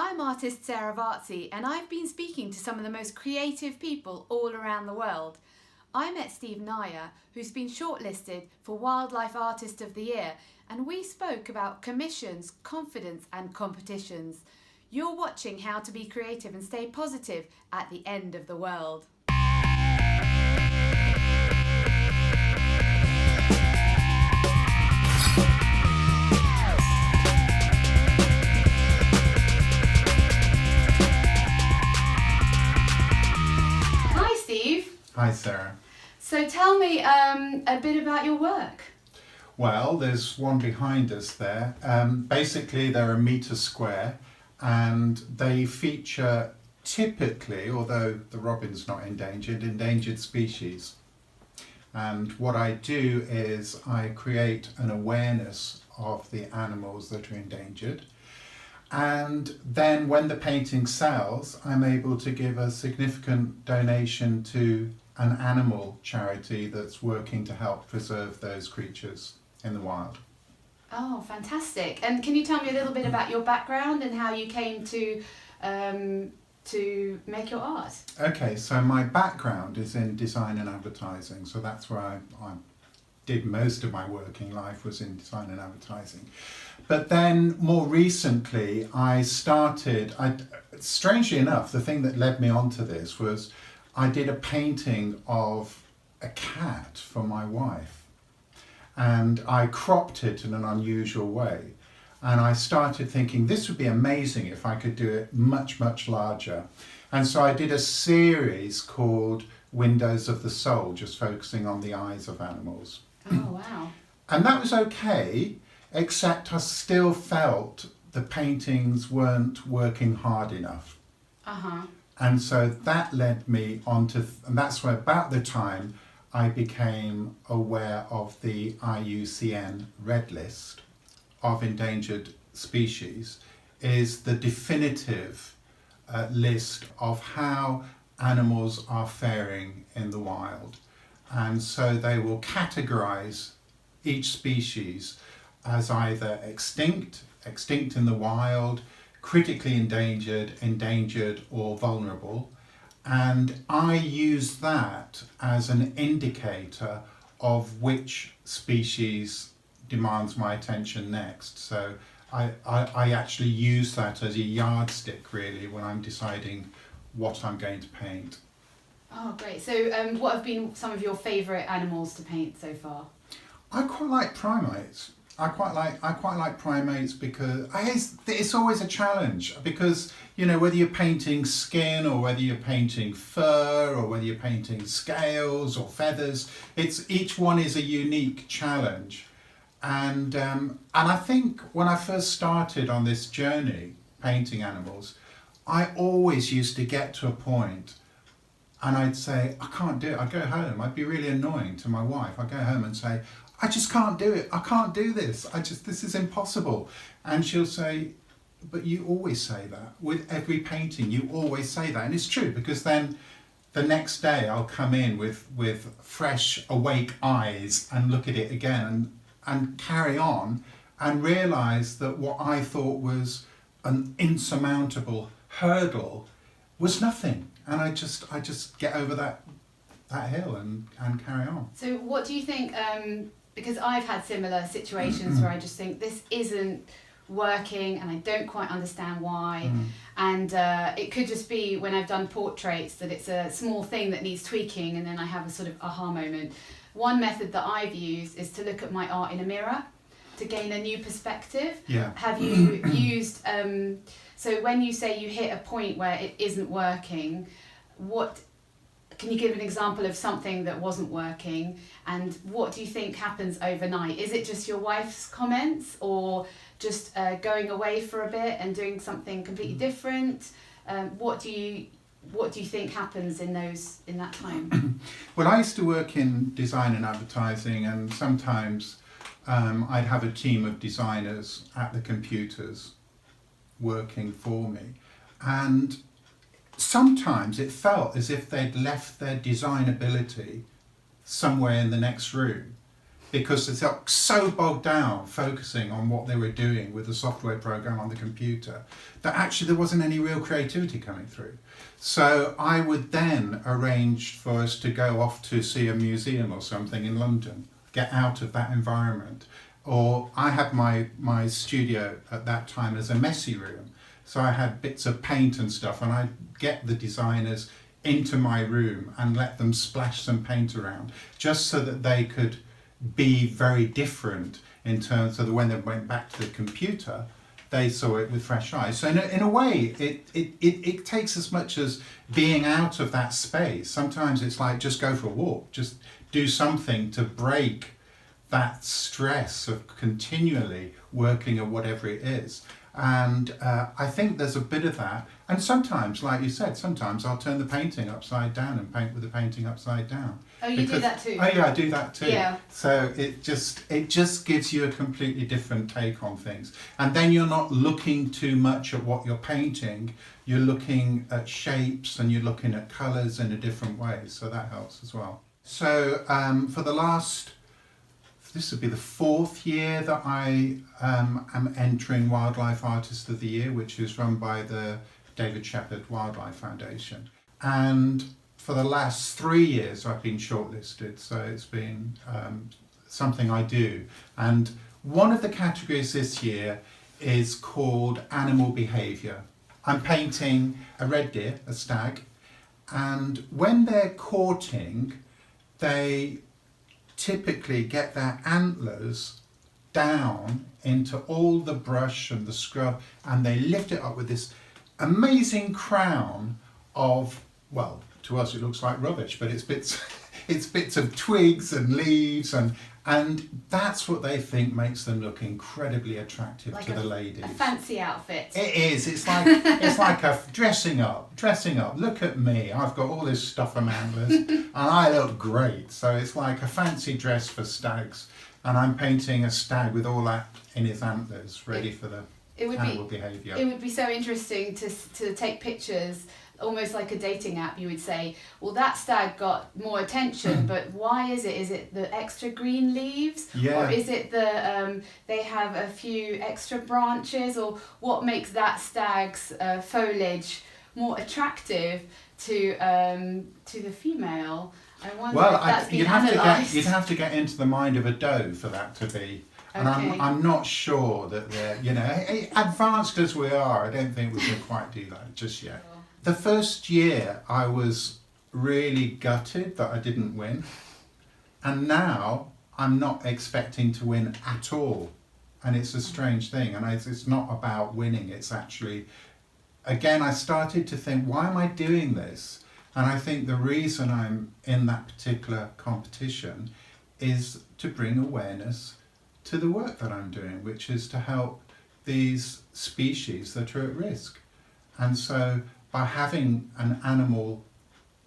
I'm artist Sarah Vaci, and I've been speaking to some of the most creative people all around the world. I met Steve Nayar, who's been shortlisted for Wildlife Artist of the Year, and we spoke about commissions, confidence and competitions. You're watching How to Be Creative and Stay Positive at the End of the World. Hi Steve. Hi Sarah. So tell me a bit about your work. Well, there's one behind us there. Basically, they're a metre square and they feature typically, although the robin's not endangered species. And what I do is I create an awareness of the animals that are endangered. And then when the painting sells, I'm able to give a significant donation to an animal charity that's working to help preserve those creatures in the wild. Oh, fantastic. And can you tell me a little bit about your background and how you came to make your art? Okay, so my background is in design and advertising, so that's where I did most of my working life, was in design and advertising. But then more recently strangely enough, the thing that led me onto this was I did a painting of a cat for my wife and I cropped it in an unusual way. And I started thinking this would be amazing if I could do it much, much larger. And so I did a series called Windows of the Soul, just focusing on the eyes of animals. Oh, wow. And that was okay, except I still felt the paintings weren't working hard enough. Uh-huh. And so that led me on to, and that's where about the time I became aware of the IUCN Red List of endangered species, is the definitive list of how animals are faring in the wild. And so they will categorize each species as either extinct in the wild, critically endangered or vulnerable. And I use that as an indicator of which species demands my attention next. So I actually use that as a yardstick really when I'm deciding what I'm going to paint. Oh, great. So what have been some of your favourite animals to paint so far? I quite like primates. I quite like primates because it's always a challenge, because you know, whether you're painting skin or whether you're painting fur or whether you're painting scales or feathers, each one is a unique challenge. And I think when I first started on this journey painting animals, I always used to get to a point and I'd say, I can't do it. I'd go home. I'd be really annoying to my wife. I'd go home and say, I just can't do it. I can't do this. This is impossible. And she'll say, but you always say that. With every painting, you always say that. And it's true, because then the next day I'll come in with fresh, awake eyes and look at it again and carry on and realise that what I thought was an insurmountable hurdle was nothing. And I just get over that hill and carry on. So what do you think, because I've had similar situations where I just think this isn't working and I don't quite understand why, and it could just be when I've done portraits that it's a small thing that needs tweaking and then I have a sort of aha moment. One method that I've used is to look at my art in a mirror to gain a new perspective. Yeah. Have you used, so when you say you hit a point where it isn't working, can you give an example of something that wasn't working, and what do you think happens overnight? Is it just your wife's comments, or just going away for a bit and doing something completely different? What do you think happens in that time? Well, I used to work in design and advertising, and sometimes I'd have a team of designers at the computers working for me, and sometimes it felt as if they'd left their design ability somewhere in the next room. because they got so bogged down focusing on what they were doing with the software program on the computer that actually there wasn't any real creativity coming through. So I would then arrange for us to go off to see a museum or something in London, get out of that environment. Or I had my studio at that time as a messy room. So I had bits of paint and stuff, and I'd get the designers into my room and let them splash some paint around, just so that they could be very different in terms of when they went back to the computer, they saw it with fresh eyes. So in a way, it takes as much as being out of that space. Sometimes it's like just go for a walk, just do something to break that stress of continually working at whatever it is. And I think there's a bit of that. And sometimes, like you said, sometimes I'll turn the painting upside down and paint with the painting upside down. Oh, you do that too? Oh yeah, I do that too. Yeah. So it just gives you a completely different take on things. And then you're not looking too much at what you're painting. You're looking at shapes and you're looking at colours in a different way. So that helps as well. So for the last, this would be the 4th year that I am entering Wildlife Artist of the Year, which is run by the David Shepherd Wildlife Foundation. And for the last 3 years I've been shortlisted, so it's been something I do. And one of the categories this year is called animal behaviour. I'm painting a red deer, a stag, and when they're courting, they typically get their antlers down into all the brush and the scrub, and they lift it up with this amazing crown of, well, to us it looks like rubbish, but it's bits of twigs and leaves, and that's what they think makes them look incredibly attractive like to the ladies. A fancy outfit. It is. It's like a dressing up. Look at me. I've got all this stuff on my antlers, and I look great. So it's like a fancy dress for stags, and I'm painting a stag with all that in his antlers, ready for the animal behaviour. It would be so interesting to take pictures, almost like a dating app. You would say, well, that stag got more attention, but why is it? Is it the extra green leaves? Yeah. Or is it the they have a few extra branches? Or what makes that stag's foliage more attractive to the female? I wonder if that's been analysed. You'd have to get into the mind of a doe for that to be. And Okay. I'm not sure that they're, advanced as we are, I don't think we can quite do that just yet. The first year I was really gutted that I didn't win, and now I'm not expecting to win at all, and it's a strange thing, and it's not about winning, it's actually, again, I started to think, why am I doing this? And I think the reason I'm in that particular competition is to bring awareness to the work that I'm doing, which is to help these species that are at risk. And so by having an animal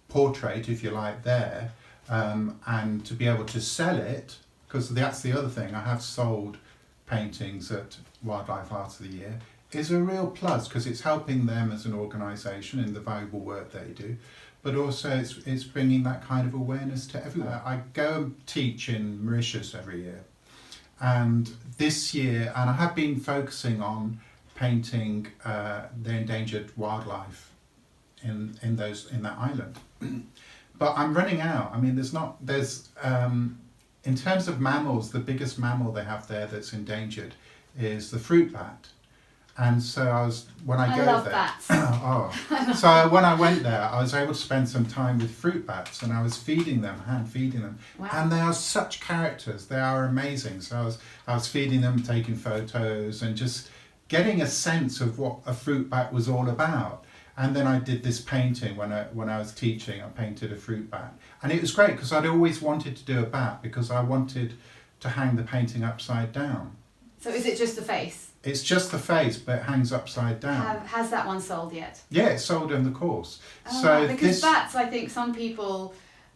portrait, if you like, there, and to be able to sell it, because that's the other thing, I have sold paintings at Wildlife Art of the Year, is a real plus, because it's helping them as an organisation in the valuable work they do, but also it's bringing that kind of awareness to everywhere. I go and teach in Mauritius every year, and this year, and I have been focusing on painting the endangered wildlife in that island. But I'm running out. I mean, there's in terms of mammals, the biggest mammal they have there that's endangered is the fruit bat. And so I love there, bats. So when I went there, I was able to spend some time with fruit bats, and I was hand feeding them. Wow. And they are such characters. They are amazing. So I was feeding them, taking photos, and just getting a sense of what a fruit bat was all about. And then I did this painting when I was teaching. I painted a fruit bat, and it was great because I'd always wanted to do a bat because I wanted to hang the painting upside down. So is it just the face? It's just the face, but it hangs upside down. Has that one sold yet? Yeah, it's sold in the course. Because bats, I think some people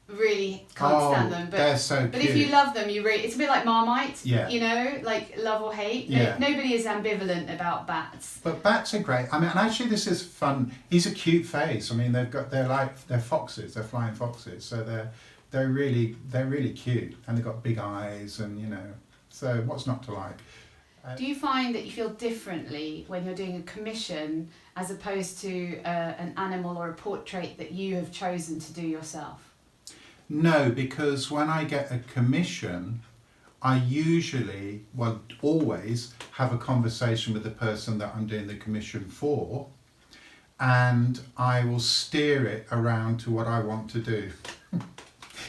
really can't stand them. But they're so cute. But if you love them, it's a bit like Marmite. Yeah. Like love or hate. Yeah. Nobody is ambivalent about bats. But bats are great. I mean, and actually, this is fun. He's a cute face. I mean, they're foxes. They're flying foxes. So they're really cute, and they've got big eyes, and so what's not to like? Do you find that you feel differently when you're doing a commission as opposed to an animal or a portrait that you have chosen to do yourself? No, because when I get a commission, I usually, well, always have a conversation with the person that I'm doing the commission for, and I will steer it around to what I want to do.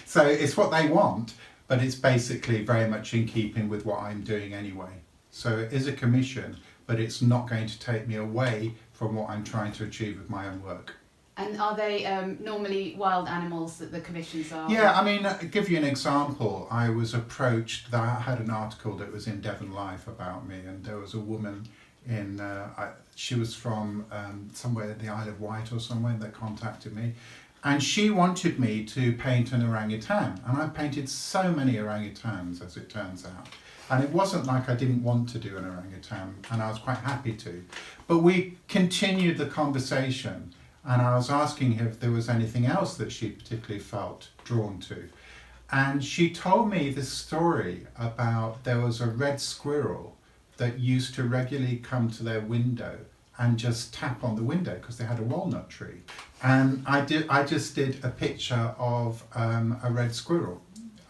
So it's what they want, but it's basically very much in keeping with what I'm doing anyway. So it is a commission, but it's not going to take me away from what I'm trying to achieve with my own work. And are they normally wild animals that the commissions are? Yeah, I mean, I'll give you an example. I was approached, I had an article that was in Devon Life about me, and there was a woman she was from somewhere in the Isle of Wight or somewhere, that contacted me. And she wanted me to paint an orangutan. And I've painted so many orangutans, as it turns out. And it wasn't like I didn't want to do an orangutan, and I was quite happy to. But we continued the conversation, and I was asking her if there was anything else that she particularly felt drawn to. And she told me this story about there was a red squirrel that used to regularly come to their window and just tap on the window because they had a walnut tree. And I just did a picture of a red squirrel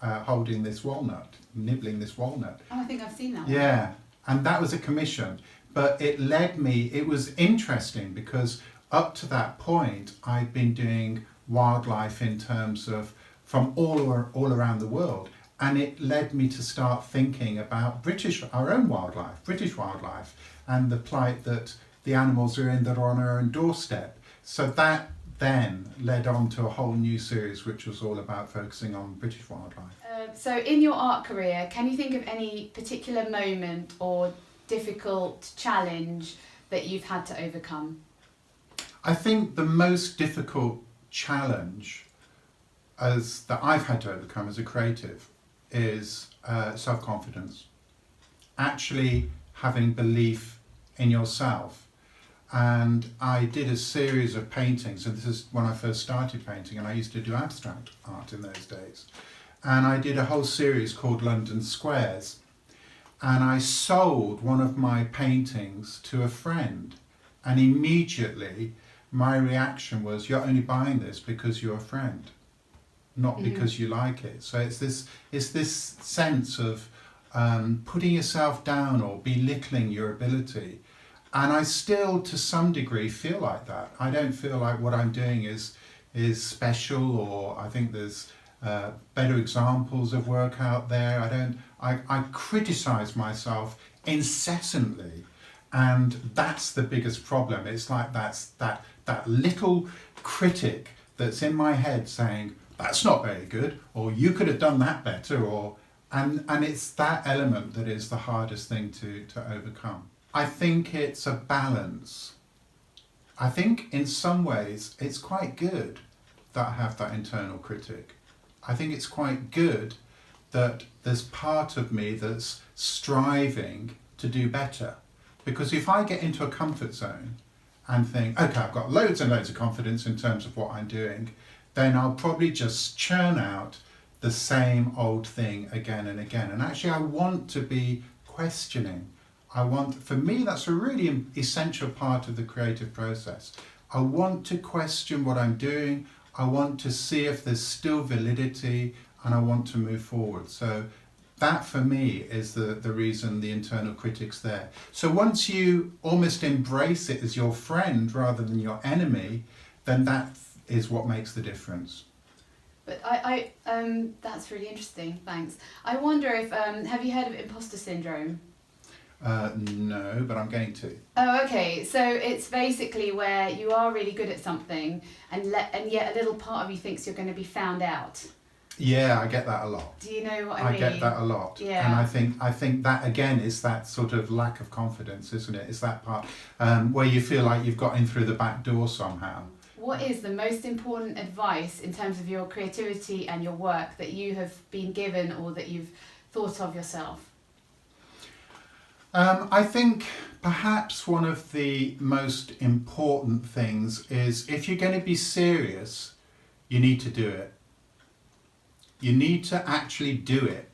holding this walnut, nibbling this walnut. Oh, I think I've seen that one. Yeah, and that was a commission. But it was interesting because up to that point, I'd been doing wildlife in terms of from all around the world. And it led me to start thinking about our own wildlife, British wildlife, and the plight that the animals are in that are on our own doorstep. So that then led on to a whole new series, which was all about focusing on British wildlife. So in your art career, can you think of any particular moment or difficult challenge that you've had to overcome? I think the most difficult challenge that I've had to overcome as a creative is self-confidence. Actually having belief in yourself. And I did a series of paintings, and this is when I first started painting, and I used to do abstract art in those days. And I did a whole series called London Squares. And I sold one of my paintings to a friend, and immediately my reaction was, you're only buying this because you're a friend, not because you like it. So it's this sense of putting yourself down or belittling your ability. And I still, to some degree, feel like that. I don't feel like what I'm doing is special, or I think there's better examples of work out there. I criticize myself incessantly, and that's the biggest problem. It's like that's that little critic that's in my head saying, that's not very good, or you could have done that better, and it's that element that is the hardest thing to overcome. I think it's a balance. I think in some ways it's quite good that I have that internal critic. I think it's quite good that there's part of me that's striving to do better. Because if I get into a comfort zone and think, okay, I've got loads and loads of confidence in terms of what I'm doing, then I'll probably just churn out the same old thing again and again. And actually I want to be questioning. For me, that's a really essential part of the creative process. I want to question what I'm doing. I want to see if there's still validity, and I want to move forward. So that for me is the reason the internal critic's there. So once you almost embrace it as your friend rather than your enemy, then that is what makes the difference. But I that's really interesting, thanks. I wonder if, have you heard of imposter syndrome? No, but I'm going to. Oh, okay. So it's basically where you are really good at something, and yet a little part of you thinks you're going to be found out. Yeah, I get that a lot. Do you know what I mean? I get that a lot. Yeah. And I think that again is that sort of lack of confidence, isn't it? It's that part where you feel like you've got in through the back door somehow. What is the most important advice in terms of your creativity and your work that you have been given or that you've thought of yourself? I think perhaps one of the most important things is if you're going to be serious, you need to do it. You need to actually do it.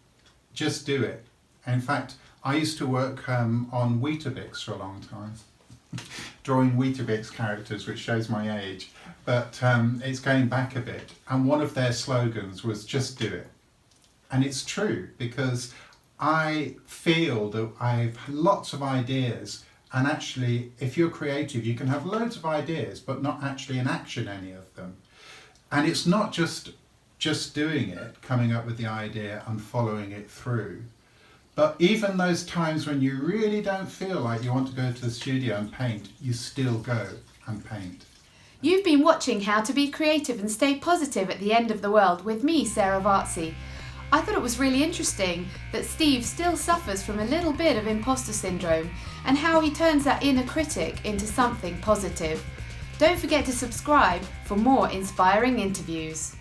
Just do it. In fact, I used to work on Weetabix for a long time, drawing Weetabix characters, which shows my age, but it's going back a bit. And one of their slogans was just do it. And it's true, because I feel that I have lots of ideas, and actually if you're creative you can have loads of ideas but not actually enact any of them. And it's not just doing it, coming up with the idea and following it through. But even those times when you really don't feel like you want to go to the studio and paint, you still go and paint. You've been watching How to Be Creative and Stay Positive at the End of the World with me, Sarah Vaci. I thought it was really interesting that Steve still suffers from a little bit of imposter syndrome and how he turns that inner critic into something positive. Don't forget to subscribe for more inspiring interviews.